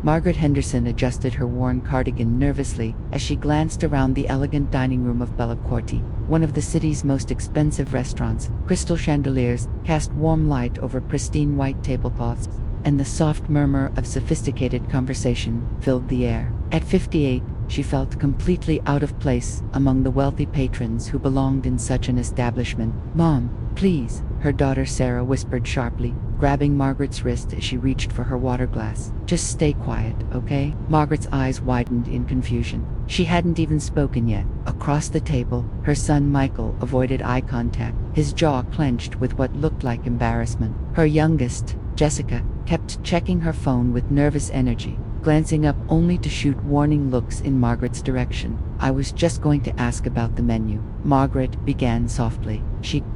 Margaret Henderson adjusted her worn cardigan nervously as she glanced around the elegant dining room of Bellacorti, one of the city's most expensive restaurants. Crystal chandeliers cast warm light over pristine white tablecloths, and the soft murmur of sophisticated conversation filled the air. At 58, she felt completely out of place among the wealthy patrons who belonged in such an establishment. "Mom, please," her daughter Sarah whispered sharply, grabbing Margaret's wrist as she reached for her water glass. "Just stay quiet, okay?" Margaret's eyes widened in confusion. She hadn't even spoken yet. Across the table, her son Michael avoided eye contact, his jaw clenched with what looked like embarrassment. Her youngest, Jessica, kept checking her phone with nervous energy, glancing up only to shoot warning looks in Margaret's direction. "I was just going to ask about the menu," Margaret began softly.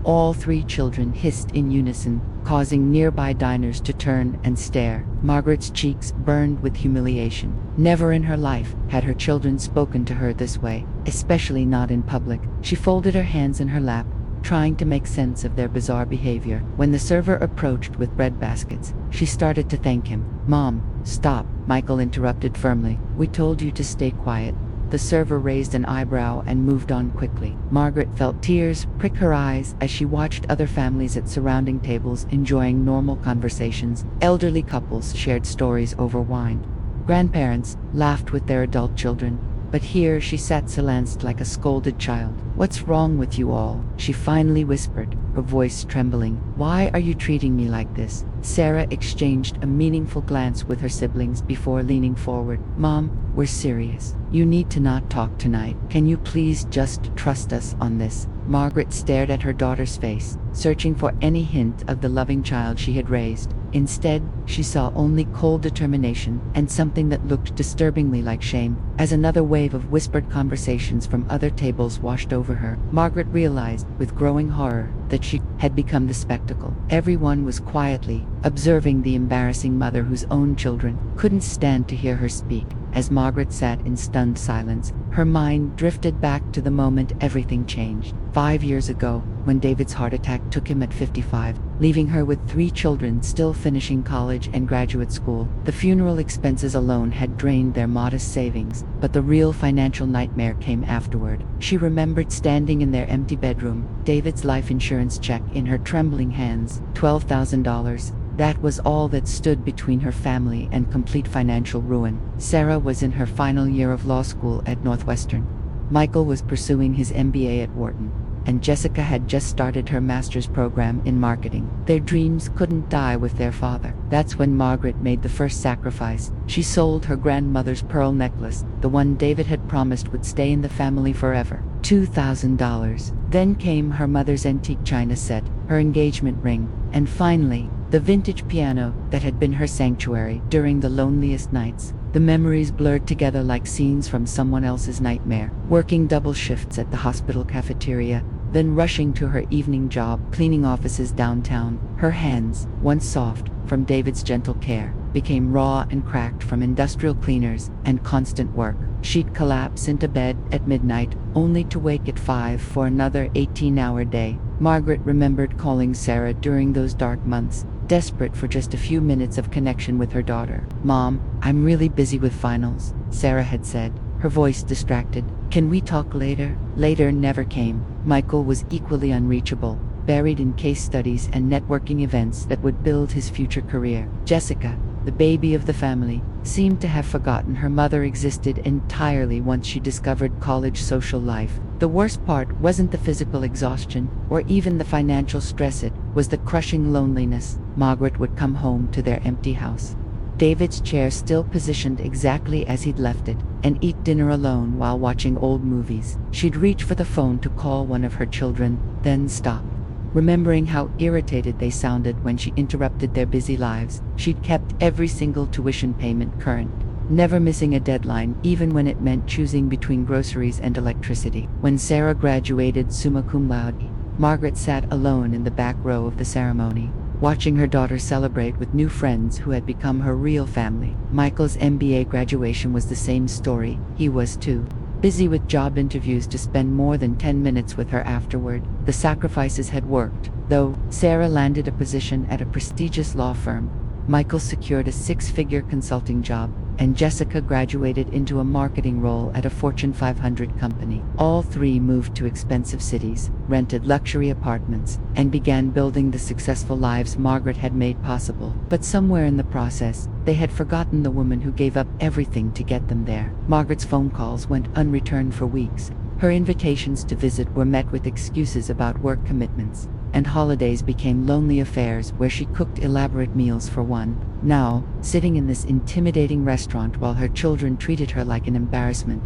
All three children hissed in unison, causing nearby diners to turn and stare. Margaret's cheeks burned with humiliation. Never in her life had her children spoken to her this way, especially not in public. She folded her hands in her lap, trying to make sense of their bizarre behavior. When the server approached with bread baskets, she started to thank him. "Mom, stop," Michael interrupted firmly. "We told you to stay quiet." The server raised an eyebrow and moved on quickly. Margaret felt tears prick her eyes as she watched other families at surrounding tables enjoying normal conversations. Elderly couples shared stories over wine. Grandparents laughed with their adult children. But here she sat silenced like a scolded child. "What's wrong with you all?" she finally whispered, her voice trembling. "Why are you treating me like this?" Sarah exchanged a meaningful glance with her siblings before leaning forward. "Mom, we're serious. You need to not talk tonight. Can you please just trust us on this?" Margaret stared at her daughter's face, searching for any hint of the loving child she had raised. Instead, she saw only cold determination and something that looked disturbingly like shame. As another wave of whispered conversations from other tables washed over her, Margaret realized with growing horror that she had become the spectacle. Everyone was quietly observing the embarrassing mother whose own children couldn't stand to hear her speak. As Margaret sat in stunned silence, her mind drifted back to the moment everything changed. 5 years ago, when David's heart attack took him at 55, leaving her with 3 children still finishing college and graduate school. The funeral expenses alone had drained their modest savings, but the real financial nightmare came afterward. She remembered standing in their empty bedroom, David's life insurance check in her trembling hands, $12,000. That was all that stood between her family and complete financial ruin. Sarah was in her final year of law school at Northwestern. Michael was pursuing his MBA at Wharton, and Jessica had just started her master's program in marketing. Their dreams couldn't die with their father. That's when Margaret made the first sacrifice. She sold her grandmother's pearl necklace, the one David had promised would stay in the family forever. $2,000. Then came her mother's antique china set, her engagement ring, and finally, the vintage piano that had been her sanctuary during the loneliest nights. The memories blurred together like scenes from someone else's nightmare. Working double shifts at the hospital cafeteria, then rushing to her evening job cleaning offices downtown. Her hands, once soft from David's gentle care, became raw and cracked from industrial cleaners and constant work. She'd collapse into bed at midnight, only to wake at 5 for another 18-hour day. Margaret remembered calling Sarah during those dark months, desperate for just a few minutes of connection with her daughter. "Mom, I'm really busy with finals," Sarah had said, her voice distracted. "Can we talk later?" Later never came. Michael was equally unreachable, buried in case studies and networking events that would build his future career. Jessica, the baby of the family, seemed to have forgotten her mother existed entirely once she discovered college social life. The worst part wasn't the physical exhaustion, or even the financial stress, it was the crushing loneliness. Margaret would come home to their empty house, David's chair still positioned exactly as he'd left it, and eat dinner alone while watching old movies. She'd reach for the phone to call one of her children, then stop. Remembering how irritated they sounded when she interrupted their busy lives, she'd kept every single tuition payment current, never missing a deadline even when it meant choosing between groceries and electricity. When Sarah graduated summa cum laude, Margaret sat alone in the back row of the ceremony, watching her daughter celebrate with new friends who had become her real family. Michael's MBA graduation was the same story. He was too busy with job interviews to spend more than 10 minutes with her afterward. The sacrifices had worked, though. Sarah landed a position at a prestigious law firm. Michael secured a 6-figure consulting job, and Jessica graduated into a marketing role at a Fortune 500 company. All three moved to expensive cities, rented luxury apartments, and began building the successful lives Margaret had made possible. But somewhere in the process, they had forgotten the woman who gave up everything to get them there. Margaret's phone calls went unreturned for weeks. Her invitations to visit were met with excuses about work commitments, and holidays became lonely affairs where she cooked elaborate meals for one. Now, sitting in this intimidating restaurant while her children treated her like an embarrassment,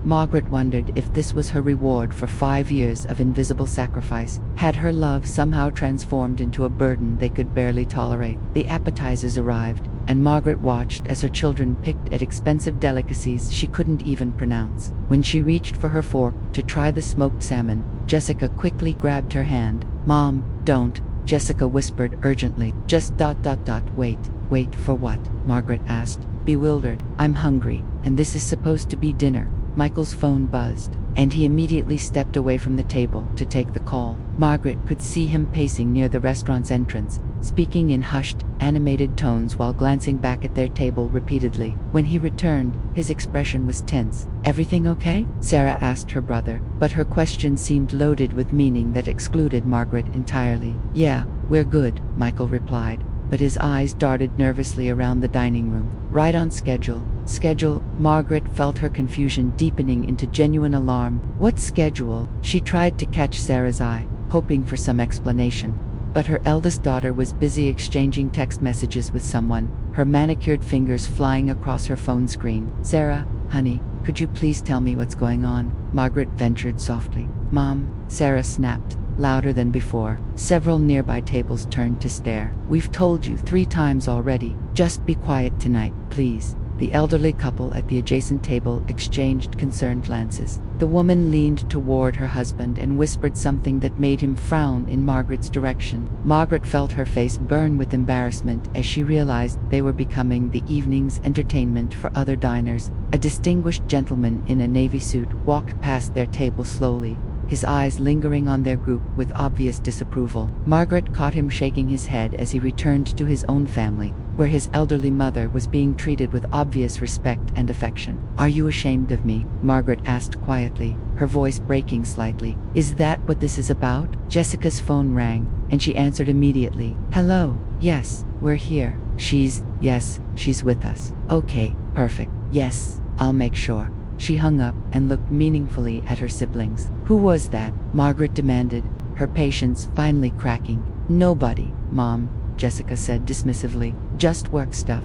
Margaret wondered if this was her reward for 5 years of invisible sacrifice. Had her love somehow transformed into a burden they could barely tolerate? The appetizers arrived, and Margaret watched as her children picked at expensive delicacies she couldn't even pronounce. When she reached for her fork to try the smoked salmon, Jessica quickly grabbed her hand. "Mom, don't," Jessica whispered urgently. "Just ... Wait for what?" Margaret asked, bewildered. "I'm hungry, and this is supposed to be dinner." Michael's phone buzzed, and he immediately stepped away from the table to take the call. Margaret could see him pacing near the restaurant's entrance, speaking in hushed, animated tones while glancing back at their table repeatedly. When he returned, his expression was tense. "Everything okay?" Sarah asked her brother, but her question seemed loaded with meaning that excluded Margaret entirely. "Yeah, we're good," Michael replied, but his eyes darted nervously around the dining room. "Right on schedule." Schedule? Margaret felt her confusion deepening into genuine alarm. What schedule? She tried to catch Sarah's eye, hoping for some explanation. But her eldest daughter was busy exchanging text messages with someone, her manicured fingers flying across her phone screen. "Sarah, honey, could you please tell me what's going on?" Margaret ventured softly. "Mom," Sarah snapped, louder than before. Several nearby tables turned to stare. "We've told you 3 times already. Just be quiet tonight, please." The elderly couple at the adjacent table exchanged concerned glances. The woman leaned toward her husband and whispered something that made him frown in Margaret's direction. Margaret felt her face burn with embarrassment as she realized they were becoming the evening's entertainment for other diners. A distinguished gentleman in a navy suit walked past their table slowly, his eyes lingering on their group with obvious disapproval. Margaret caught him shaking his head as he returned to his own family, where his elderly mother was being treated with obvious respect and affection. "Are you ashamed of me?" Margaret asked quietly, her voice breaking slightly. "Is that what this is about?" Jessica's phone rang, and she answered immediately. "Hello. Yes, we're here." Yes, she's with us." "Okay, perfect. Yes, I'll make sure." She hung up and looked meaningfully at her siblings. "Who was that?" Margaret demanded, her patience finally cracking. "Nobody, Mom," Jessica said dismissively. "Just work stuff."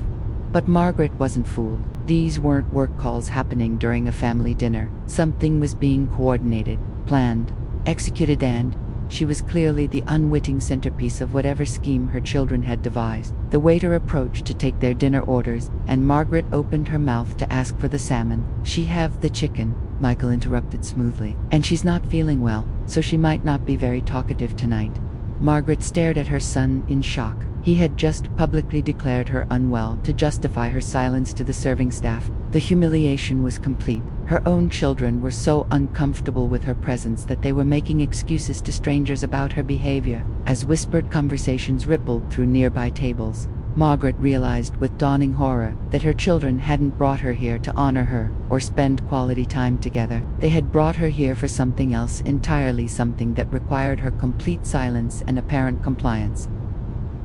But Margaret wasn't fooled. These weren't work calls happening during a family dinner. Something was being coordinated, planned, executed, and she was clearly the unwitting centerpiece of whatever scheme her children had devised. The waiter approached to take their dinner orders, and Margaret opened her mouth to ask for the salmon. "She have the chicken," Michael interrupted smoothly. "And she's not feeling well, so she might not be very talkative tonight." Margaret stared at her son in shock. He had just publicly declared her unwell to justify her silence to the serving staff. The humiliation was complete. Her own children were so uncomfortable with her presence that they were making excuses to strangers about her behavior. As whispered conversations rippled through nearby tables, Margaret realized with dawning horror that her children hadn't brought her here to honor her or spend quality time together. They had brought her here for something else entirely, something that required her complete silence and apparent compliance.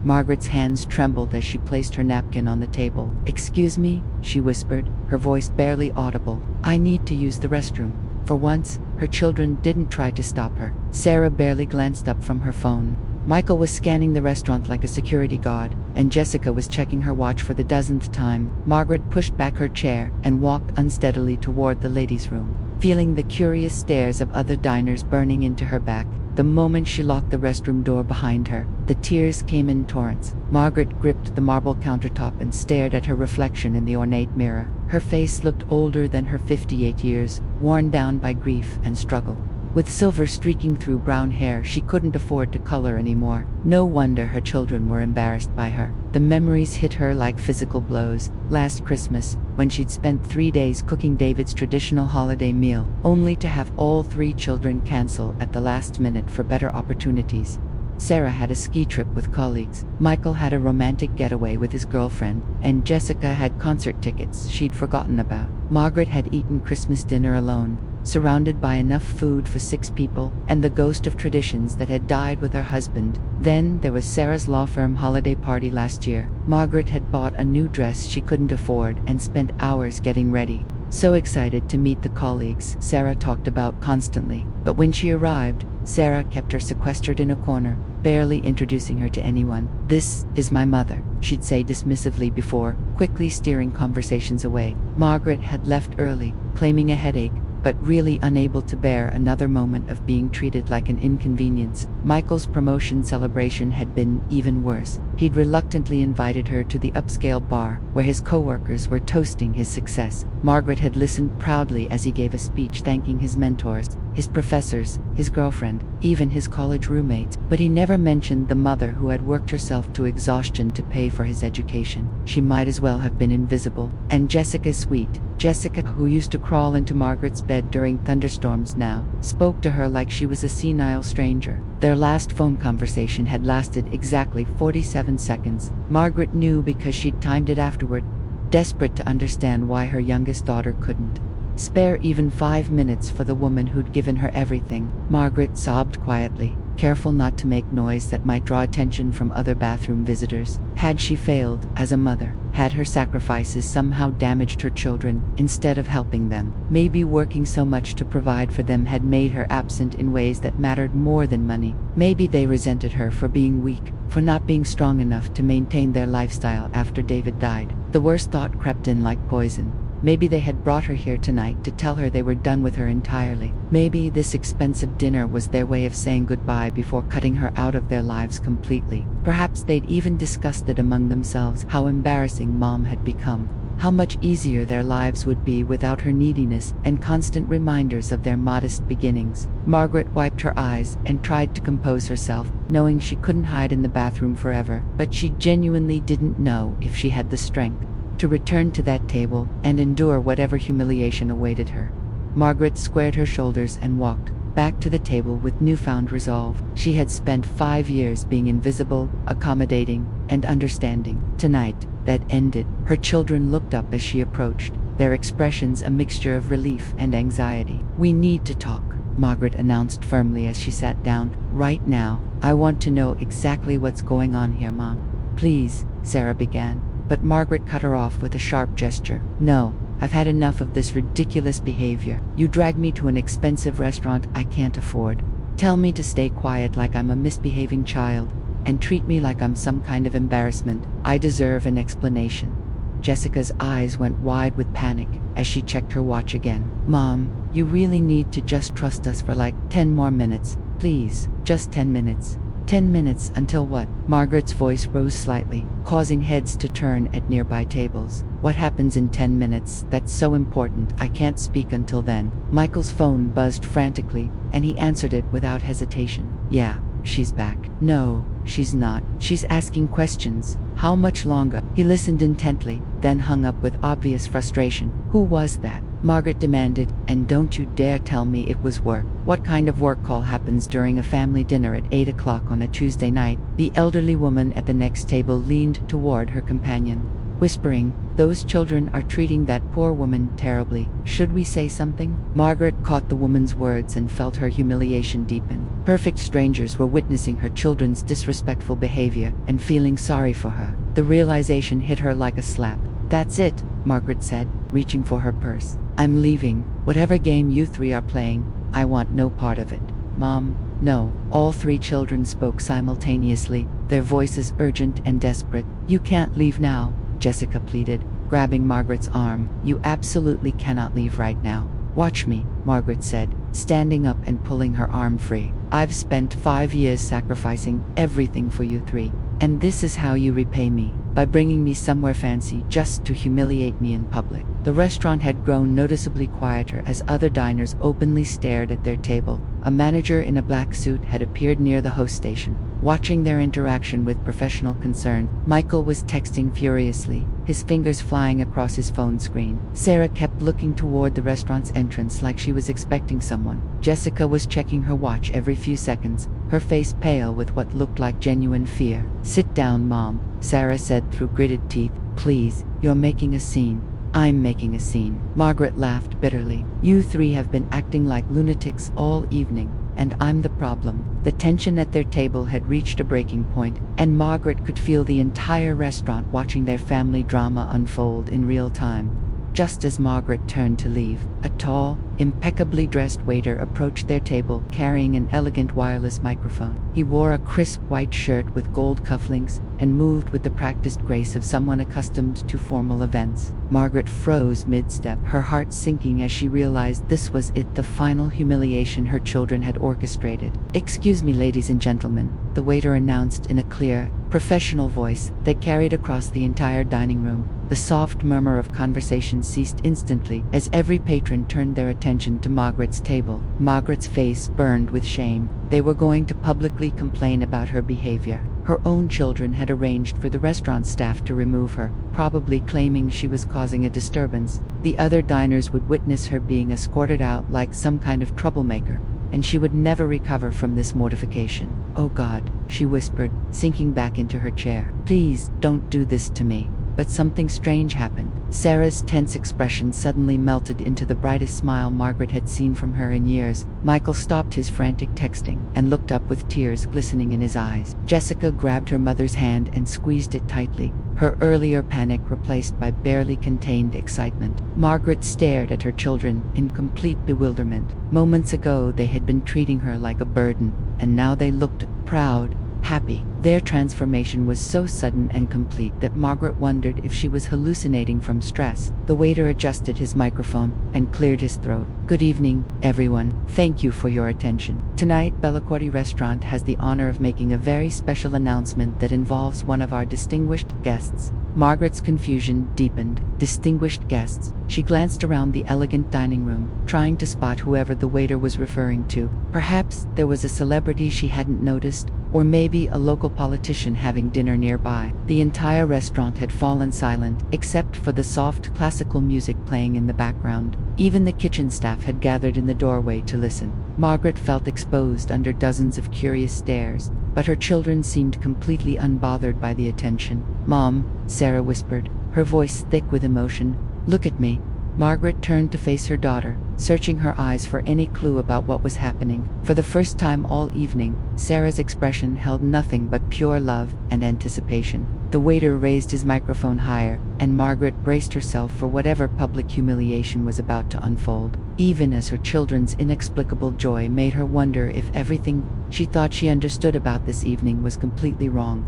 Margaret's hands trembled as she placed her napkin on the table. "Excuse me," she whispered, her voice barely audible. "I need to use the restroom." For once, her children didn't try to stop her. Sarah barely glanced up from her phone. Michael was scanning the restaurant like a security guard, and Jessica was checking her watch for the dozenth time. Margaret pushed back her chair and walked unsteadily toward the ladies' room, feeling the curious stares of other diners burning into her back. The moment she locked the restroom door behind her, the tears came in torrents. Margaret gripped the marble countertop and stared at her reflection in the ornate mirror. Her face looked older than her 58 years, worn down by grief and struggle. With silver streaking through brown hair she couldn't afford to color anymore. No wonder her children were embarrassed by her. The memories hit her like physical blows. Last Christmas, when she'd spent 3 days cooking David's traditional holiday meal, only to have all 3 children cancel at the last minute for better opportunities. Sarah had a ski trip with colleagues, Michael had a romantic getaway with his girlfriend, and Jessica had concert tickets she'd forgotten about. Margaret had eaten Christmas dinner alone, surrounded by enough food for 6 people, and the ghost of traditions that had died with her husband. Then there was Sarah's law firm holiday party last year. Margaret had bought a new dress she couldn't afford and spent hours getting ready. So excited to meet the colleagues Sarah talked about constantly. But when she arrived, Sarah kept her sequestered in a corner, barely introducing her to anyone. "This is my mother," she'd say dismissively before, quickly steering conversations away. Margaret had left early, claiming a headache, but really unable to bear another moment of being treated like an inconvenience. Michael's promotion celebration had been even worse. He'd reluctantly invited her to the upscale bar, where his co-workers were toasting his success. Margaret had listened proudly as he gave a speech thanking his mentors, his professors, his girlfriend, even his college roommates, but he never mentioned the mother who had worked herself to exhaustion to pay for his education. She might as well have been invisible. And Jessica, sweet Jessica, who used to crawl into Margaret's bed during thunderstorms, now spoke to her like she was a senile stranger. Their last phone conversation had lasted exactly 47 seconds. Margaret knew because she'd timed it afterward, desperate to understand why her youngest daughter couldn't spare even 5 minutes for the woman who'd given her everything. Margaret sobbed quietly, careful not to make noise that might draw attention from other bathroom visitors. Had she failed as a mother? Had her sacrifices somehow damaged her children instead of helping them? Maybe working so much to provide for them had made her absent in ways that mattered more than money. Maybe they resented her for being weak, for not being strong enough to maintain their lifestyle after David died. The worst thought crept in like poison. Maybe they had brought her here tonight to tell her they were done with her entirely. Maybe this expensive dinner was their way of saying goodbye before cutting her out of their lives completely. Perhaps they'd even discussed it among themselves, how embarrassing Mom had become, how much easier their lives would be without her neediness and constant reminders of their modest beginnings. Margaret wiped her eyes and tried to compose herself, knowing she couldn't hide in the bathroom forever, but she genuinely didn't know if she had the strength to return to that table and endure whatever humiliation awaited her. Margaret squared her shoulders and walked back to the table with newfound resolve. She had spent 5 years being invisible, accommodating, and understanding. Tonight, that ended. Her children looked up as she approached, their expressions a mixture of relief and anxiety. "We need to talk," Margaret announced firmly as she sat down. "Right now. I want to know exactly what's going on here, Mom." "Please," Sarah began. But Margaret cut her off with a sharp gesture. "No, I've had enough of this ridiculous behavior. You drag me to an expensive restaurant I can't afford. Tell me to stay quiet like I'm a misbehaving child, and treat me like I'm some kind of embarrassment. I deserve an explanation." Jessica's eyes went wide with panic as she checked her watch again. "Mom, you really need to just trust us for like 10 more minutes. Please, just 10 minutes. 10 minutes until what?" Margaret's voice rose slightly, causing heads to turn at nearby tables. "What happens in 10 minutes that's so important I can't speak until then?" Michael's phone buzzed frantically, and he answered it without hesitation. "Yeah, she's back." "No, she's not. She's asking questions." "How much longer?" He listened intently, then hung up with obvious frustration. "Who was that?" Margaret demanded, "and don't you dare tell me it was work." "What kind of work call happens during a family dinner at 8 o'clock on a Tuesday night?" The elderly woman at the next table leaned toward her companion, whispering, "Those children are treating that poor woman terribly. Should we say something?" Margaret caught the woman's words and felt her humiliation deepen. Perfect strangers were witnessing her children's disrespectful behavior and feeling sorry for her. The realization hit her like a slap. "That's it," Margaret said, reaching for her purse. "I'm leaving. Whatever game you 3 are playing, I want no part of it." "Mom, no." All 3 children spoke simultaneously, their voices urgent and desperate. "You can't leave now," Jessica pleaded, grabbing Margaret's arm. "You absolutely cannot leave right now." "Watch me," Margaret said, standing up and pulling her arm free. "I've spent 5 years sacrificing everything for you 3. And this is how you repay me, by bringing me somewhere fancy just to humiliate me in public." The restaurant had grown noticeably quieter as other diners openly stared at their table. A manager in a black suit had appeared near the host station, watching their interaction with professional concern. Michael was texting furiously, his fingers flying across his phone screen. Sarah kept looking toward the restaurant's entrance like she was expecting someone. Jessica was checking her watch every few seconds, her face pale with what looked like genuine fear. "Sit down, Mom," Sarah said through gritted teeth. "Please, you're making a scene." "I'm making a scene." Margaret laughed bitterly. "You three have been acting like lunatics all evening, and I'm the problem." The tension at their table had reached a breaking point, and Margaret could feel the entire restaurant watching their family drama unfold in real time. Just as Margaret turned to leave, a tall, impeccably dressed waiter approached their table carrying an elegant wireless microphone. He wore a crisp white shirt with gold cufflinks and moved with the practiced grace of someone accustomed to formal events. Margaret froze mid-step, her heart sinking as she realized this was it, the final humiliation her children had orchestrated. "Excuse me, ladies and gentlemen," the waiter announced in a clear, professional voice that carried across the entire dining room. The soft murmur of conversation ceased instantly as every patron turned their attention to Margaret's table. Margaret's face burned with shame. They were going to publicly complain about her behavior. Her own children had arranged for the restaurant staff to remove her, probably claiming she was causing a disturbance. The other diners would witness her being escorted out like some kind of troublemaker, and she would never recover from this mortification. "Oh God," she whispered, sinking back into her chair. "Please, don't do this to me." But something strange happened. Sarah's tense expression suddenly melted into the brightest smile Margaret had seen from her in years. Michael stopped his frantic texting and looked up with tears glistening in his eyes. Jessica grabbed her mother's hand and squeezed it tightly, her earlier panic replaced by barely contained excitement. Margaret stared at her children in complete bewilderment. Moments ago they had been treating her like a burden, and now they looked proud, happy. Their transformation was so sudden and complete that Margaret wondered if she was hallucinating from stress. The waiter adjusted his microphone and cleared his throat. "Good evening, everyone. Thank you for your attention. Tonight, Bellacorti Restaurant has the honor of making a very special announcement that involves one of our distinguished guests." Margaret's confusion deepened. Distinguished guests. She glanced around the elegant dining room, trying to spot whoever the waiter was referring to. Perhaps there was a celebrity she hadn't noticed, or maybe a local politician having dinner nearby. The entire restaurant had fallen silent, except for the soft classical music playing in the background. Even the kitchen staff had gathered in the doorway to listen. Margaret felt exposed under dozens of curious stares, but her children seemed completely unbothered by the attention. "Mom," Sarah whispered, her voice thick with emotion, "look at me." Margaret turned to face her daughter, searching her eyes for any clue about what was happening. For the first time all evening, Sarah's expression held nothing but pure love and anticipation. The waiter raised his microphone higher, and Margaret braced herself for whatever public humiliation was about to unfold, even as her children's inexplicable joy made her wonder if everything she thought she understood about this evening was completely wrong.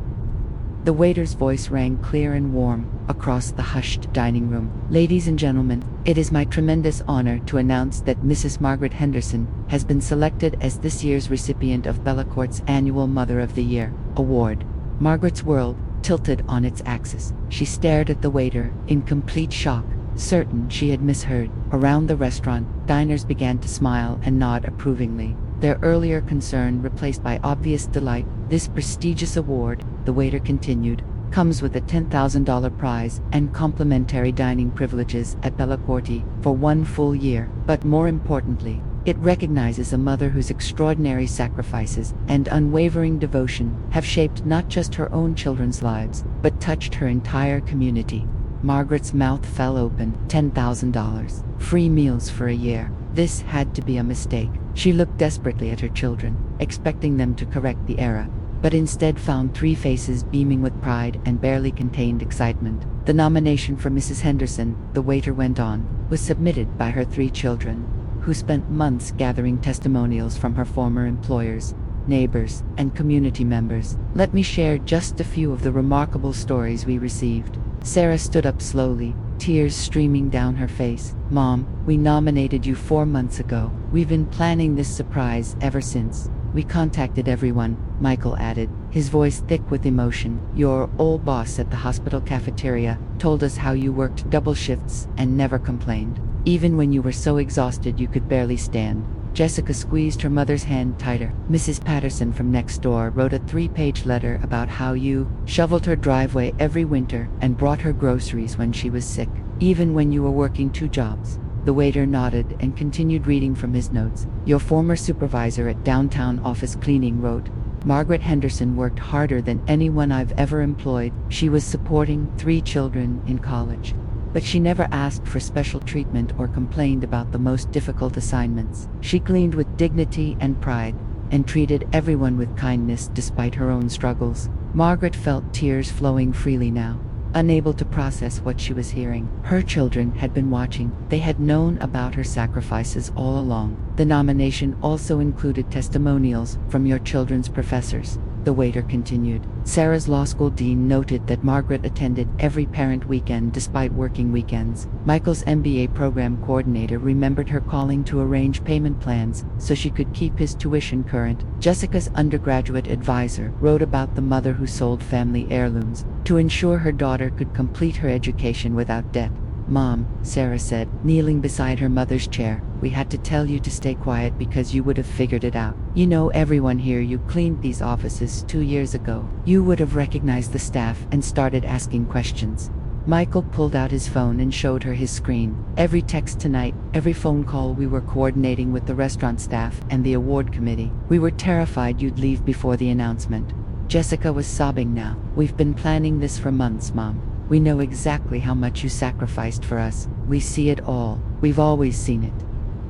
The waiter's voice rang clear and warm across the hushed dining room. "Ladies and gentlemen, it is my tremendous honor to announce that Mrs. Margaret Henderson has been selected as this year's recipient of Bellacort's annual Mother of the Year award." Margaret's world tilted on its axis. She stared at the waiter in complete shock, certain she had misheard. Around the restaurant, diners began to smile and nod approvingly, their earlier concern replaced by obvious delight. "This prestigious award," the waiter continued, "comes with a $10,000 prize and complimentary dining privileges at Bellacorti for 1 full year. But more importantly, it recognizes a mother whose extraordinary sacrifices and unwavering devotion have shaped not just her own children's lives, but touched her entire community." Margaret's mouth fell open. $10,000. Free meals for a year. This had to be a mistake. She looked desperately at her children, expecting them to correct the error, but instead found 3 faces beaming with pride and barely contained excitement. "The nomination for Mrs. Henderson," the waiter went on, "was submitted by her 3 children, who spent months gathering testimonials from her former employers, neighbors, and community members. Let me share just a few of the remarkable stories we received." Sarah stood up slowly, tears streaming down her face. "Mom, we nominated you 4 months ago. We've been planning this surprise ever since. We contacted everyone," Michael added, his voice thick with emotion. "Your old boss at the hospital cafeteria told us how you worked double shifts and never complained, even when you were so exhausted you could barely stand. Jessica squeezed her mother's hand tighter. Mrs. Patterson from next door wrote a 3-page letter about how you shoveled her driveway every winter and brought her groceries when she was sick, even when you were working 2 jobs. The waiter nodded and continued reading from his notes. Your former supervisor at downtown office cleaning wrote, Margaret Henderson worked harder than anyone I've ever employed. She was supporting 3 children in college. But she never asked for special treatment or complained about the most difficult assignments. She cleaned with dignity and pride, and treated everyone with kindness despite her own struggles. Margaret felt tears flowing freely now, unable to process what she was hearing. Her children had been watching. They had known about her sacrifices all along. The nomination also included testimonials from your children's professors, the waiter continued. Sarah's law school dean noted that Margaret attended every parent weekend despite working weekends. Michael's MBA program coordinator remembered her calling to arrange payment plans so she could keep his tuition current. Jessica's undergraduate advisor wrote about the mother who sold family heirlooms to ensure her daughter could complete her education without debt. Mom, Sarah said, kneeling beside her mother's chair, we had to tell you to stay quiet because you would have figured it out. You know everyone here. You cleaned these offices 2 years ago. You would have recognized the staff and started asking questions. Michael pulled out his phone and showed her his screen. Every text tonight, every phone call. We were coordinating with the restaurant staff and the award committee. We were terrified you'd leave before the announcement. Jessica was sobbing now. We've been planning this for months, Mom. We know exactly how much you sacrificed for us. We see it all. We've always seen it.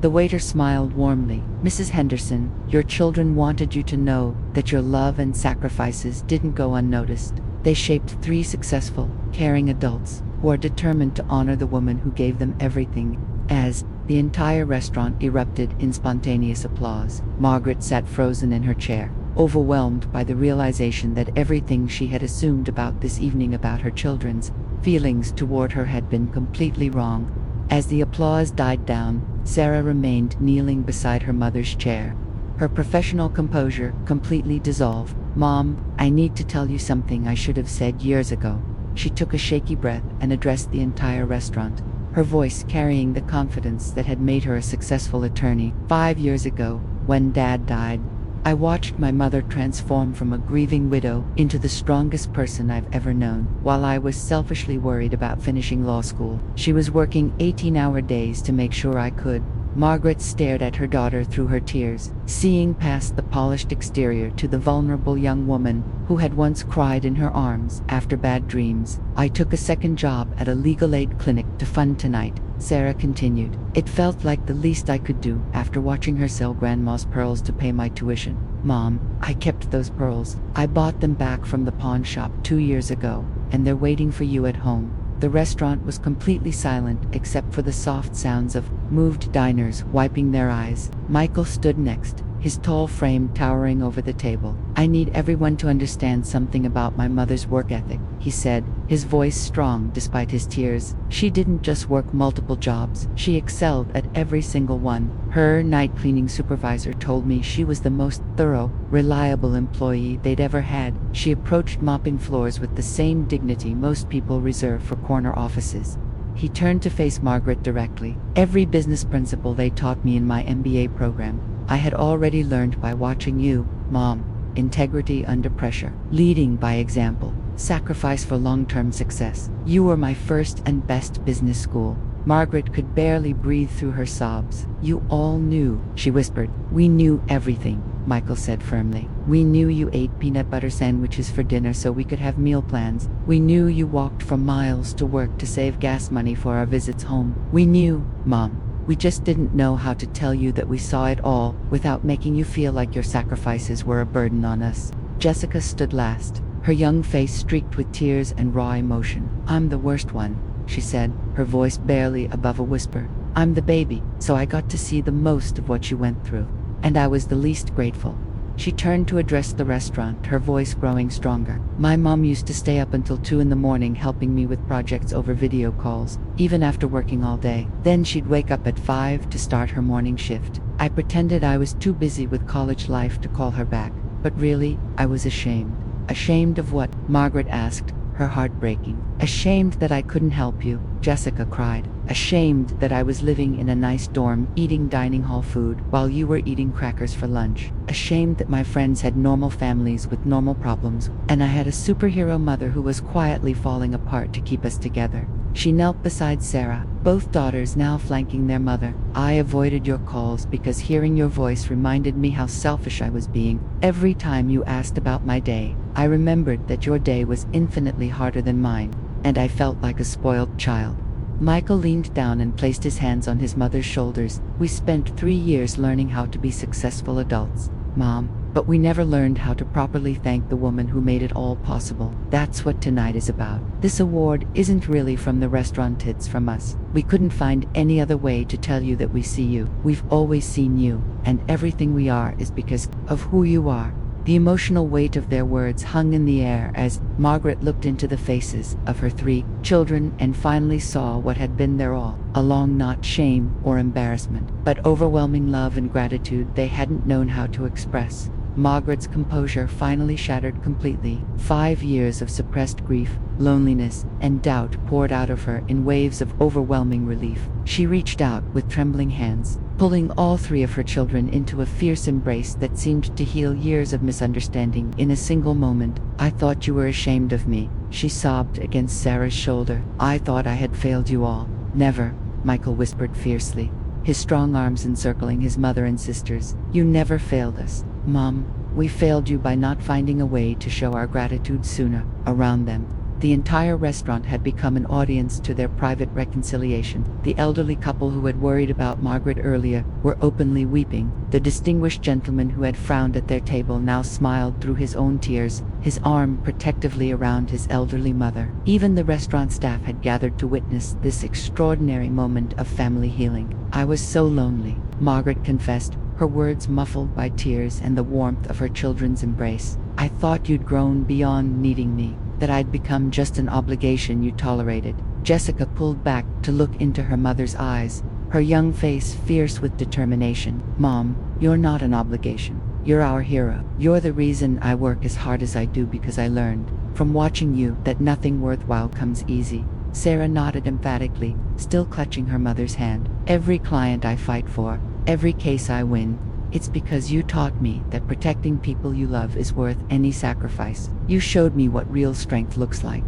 The waiter smiled warmly. Mrs. Henderson, your children wanted you to know that your love and sacrifices didn't go unnoticed. They shaped 3 successful, caring adults who are determined to honor the woman who gave them everything. As the entire restaurant erupted in spontaneous applause, Margaret sat frozen in her chair, overwhelmed by the realization that everything she had assumed about this evening about her children's feelings toward her had been completely wrong. As the applause died down, Sarah remained kneeling beside her mother's chair, her professional composure completely dissolved. Mom, I need to tell you something I should have said years ago. She took a shaky breath and addressed the entire restaurant, her voice carrying the confidence that had made her a successful attorney. 5 years ago, when Dad died, I watched my mother transform from a grieving widow into the strongest person I've ever known. While I was selfishly worried about finishing law school, she was working 18-hour days to make sure I could. Margaret stared at her daughter through her tears, seeing past the polished exterior to the vulnerable young woman who had once cried in her arms after bad dreams. I took a second job at a legal aid clinic to fund tonight, Sarah continued. It felt like the least I could do after watching her sell grandma's pearls to pay my tuition. Mom, I kept those pearls. I bought them back from the pawn shop 2 years ago, and they're waiting for you at home. The restaurant was completely silent except for the soft sounds of moved diners wiping their eyes. Michael stood next, his tall frame towering over the table. I need everyone to understand something about my mother's work ethic, he said, his voice strong despite his tears. She didn't just work multiple jobs, she excelled at every single one. Her night cleaning supervisor told me she was the most thorough, reliable employee they'd ever had. She approached mopping floors with the same dignity most people reserve for corner offices. He turned to face Margaret directly. Every business principle they taught me in my MBA program, I had already learned by watching you, Mom. Integrity under pressure, leading by example, sacrifice for long-term success. You were my first and best business school. Margaret could barely breathe through her sobs. You all knew, she whispered. We knew everything, Michael said firmly. We knew you ate peanut butter sandwiches for dinner so we could have meal plans. We knew you walked for miles to work to save gas money for our visits home. We knew, Mom. We just didn't know how to tell you that we saw it all without making you feel like your sacrifices were a burden on us. Jessica stood last, her young face streaked with tears and raw emotion. I'm the worst one, she said, her voice barely above a whisper. I'm the baby, so I got to see the most of what you went through, and I was the least grateful. She turned to address the restaurant, her voice growing stronger. My mom used to stay up until 2 in the morning helping me with projects over video calls, even after working all day. Then she'd wake up at 5 to start her morning shift. I pretended I was too busy with college life to call her back, but really, I was ashamed. Ashamed of what? Margaret asked, her heart breaking. Ashamed that I couldn't help you, Jessica cried. ashamed that I was living in a nice dorm eating dining hall food while you were eating crackers for lunch, ashamed that my friends had normal families with normal problems, and I had a superhero mother who was quietly falling apart to keep us together. She knelt beside Sarah, both daughters now flanking their mother. I avoided your calls because hearing your voice reminded me how selfish I was being. Every time you asked about my day, I remembered that your day was infinitely harder than mine, and I felt like a spoiled child. Michael leaned down and placed his hands on his mother's shoulders. We spent 3 years learning how to be successful adults, Mom, but we never learned how to properly thank the woman who made it all possible. That's what tonight is about. This award isn't really from the restaurant, it's from us. We couldn't find any other way to tell you that we see you. We've always seen you, and everything we are is because of who you are. The emotional weight of their words hung in the air as Margaret looked into the faces of her 3 children and finally saw what had been their all along, not shame or embarrassment, but overwhelming love and gratitude they hadn't known how to express. Margaret's composure finally shattered completely. 5 years of suppressed grief, loneliness, and doubt poured out of her in waves of overwhelming relief. She reached out with trembling hands, pulling all 3 of her children into a fierce embrace that seemed to heal years of misunderstanding in a single moment. I thought you were ashamed of me, she sobbed against Sarah's shoulder. I thought I had failed you all. Never, Michael whispered fiercely, his strong arms encircling his mother and sisters. You never failed us, Mom. We failed you by not finding a way to show our gratitude sooner. Around them, the entire restaurant had become an audience to their private reconciliation. The elderly couple who had worried about Margaret earlier were openly weeping. The distinguished gentleman who had frowned at their table now smiled through his own tears, his arm protectively around his elderly mother. Even the restaurant staff had gathered to witness this extraordinary moment of family healing. I was so lonely, Margaret confessed, her words muffled by tears and the warmth of her children's embrace. I thought you'd grown beyond needing me, that I'd become just an obligation you tolerated. Jessica pulled back to look into her mother's eyes, her young face fierce with determination. Mom, you're not an obligation. You're our hero. You're the reason I work as hard as I do, because I learned from watching you that nothing worthwhile comes easy. Sarah nodded emphatically, still clutching her mother's hand. Every client I fight for, every case I win, it's because you taught me that protecting people you love is worth any sacrifice. You showed me what real strength looks like.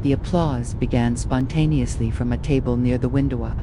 The applause began spontaneously from a table near the window. A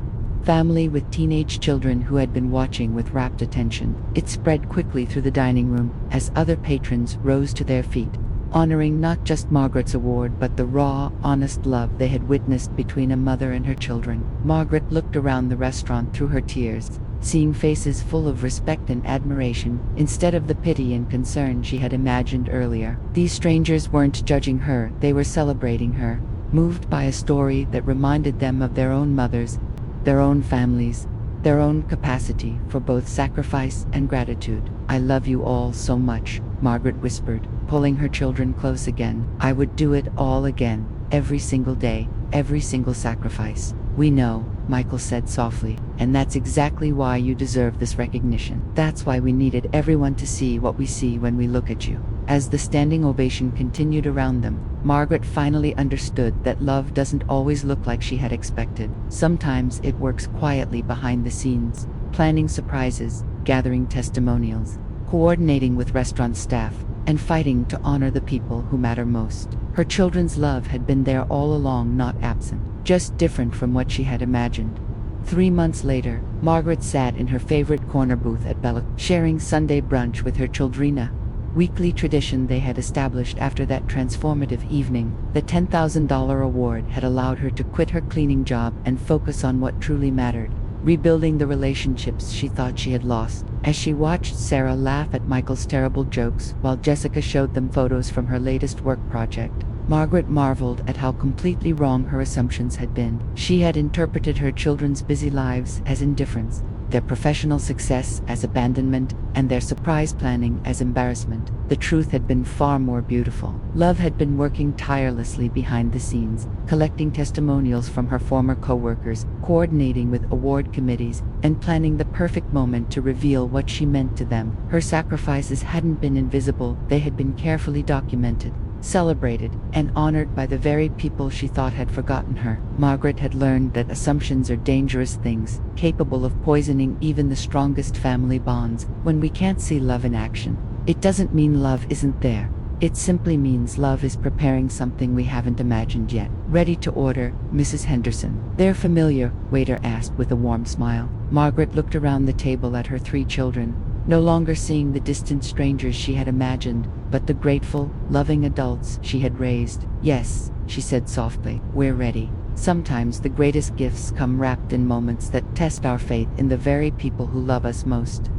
family with teenage children who had been watching with rapt attention. It spread quickly through the dining room as other patrons rose to their feet, honoring not just Margaret's award but the raw, honest love they had witnessed between a mother and her children. Margaret looked around the restaurant through her tears, seeing faces full of respect and admiration instead of the pity and concern she had imagined earlier. These strangers weren't judging her, they were celebrating her, moved by a story that reminded them of their own mothers, their own families, their own capacity for both sacrifice and gratitude. I love you all so much, Margaret whispered, pulling her children close again. I would do it all again, every single day, every single sacrifice. We know, Michael said softly, and that's exactly why you deserve this recognition. That's why we needed everyone to see what we see when we look at you. As the standing ovation continued around them, Margaret finally understood that love doesn't always look like she had expected. Sometimes it works quietly behind the scenes, planning surprises, gathering testimonials, coordinating with restaurant staff, and fighting to honor the people who matter most. Her children's love had been there all along, not absent, just different from what she had imagined. 3 months later, Margaret sat in her favorite corner booth at Bella, sharing Sunday brunch with her children, weekly tradition they had established after that transformative evening. The $10,000 award had allowed her to quit her cleaning job and focus on what truly mattered, rebuilding the relationships she thought she had lost. As she watched Sarah laugh at Michael's terrible jokes while Jessica showed them photos from her latest work project, Margaret marveled at how completely wrong her assumptions had been. She had interpreted her children's busy lives as indifference, their professional success as abandonment, and their surprise planning as embarrassment. The truth had been far more beautiful. Love had been working tirelessly behind the scenes, collecting testimonials from her former co-workers, coordinating with award committees, and planning the perfect moment to reveal what she meant to them. Her sacrifices hadn't been invisible, they had been carefully documented. celebrated, and honored by the very people she thought had forgotten her. Margaret had learned that assumptions are dangerous things, capable of poisoning even the strongest family bonds. When we can't see love in action, it doesn't mean love isn't there. It simply means love is preparing something we haven't imagined yet. Ready to order, Mrs. Henderson. They're familiar, waiter asked with a warm smile. Margaret looked around the table at her 3 children, no longer seeing the distant strangers she had imagined, but the grateful, loving adults she had raised. Yes, she said softly, we're ready. Sometimes the greatest gifts come wrapped in moments that test our faith in the very people who love us most.